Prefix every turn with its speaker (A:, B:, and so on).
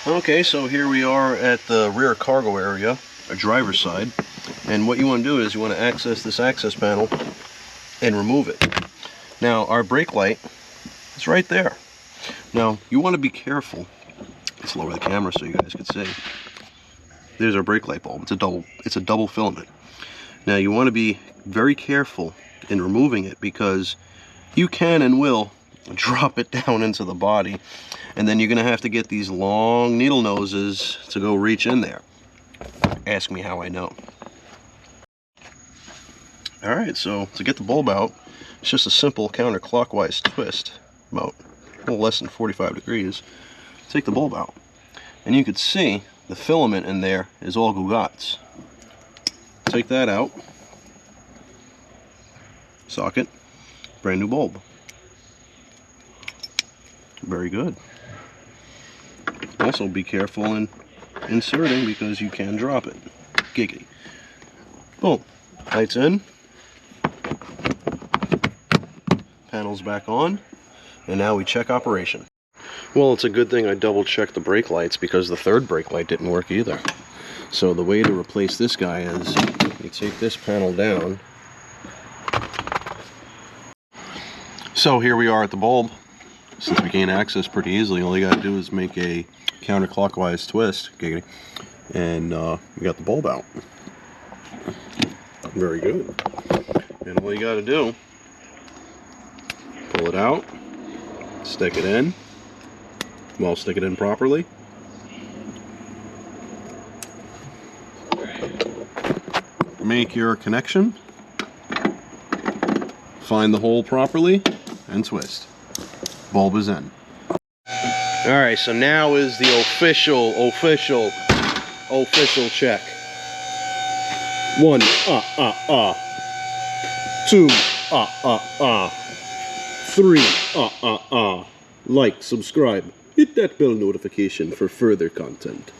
A: Okay, so here we are at the rear cargo area, a driver's side, and what you want to do is you want to access this access panel and remove it. Now our brake light is right there. Now you want to be careful. Let's lower the camera so you guys can see. There's our brake light bulb. It's a double filament. Now you want to be very careful in removing it because you can and will drop it down into the body, and then you're going to have to get these long needle noses to go reach in there. Ask me how I know. Alright, so to get the bulb out, it's just a simple counterclockwise twist, about a little less than 45 degrees. Take the bulb out, and you can see the filament in there is all Gugats. Take that out, socket, brand new bulb. Very good. Also be careful in inserting because you can drop it. Giggity. Boom. Lights in. Panels back on. And now we check operation. Well, it's a good thing I double checked the brake lights because the third brake light didn't work either. So the way to replace this guy is you take this panel down. So here we are at the bulb. Since we gain access pretty easily, all you gotta do is make a counterclockwise twist, giggity, and we got the bulb out. Very good. And all you gotta do, pull it out, stick it in. Well, stick it in properly. Make your connection. Find the hole properly and twist. Bulb is in. Alright, so now is the official check. 1, 2, 3, like, subscribe, hit that bell notification for further content.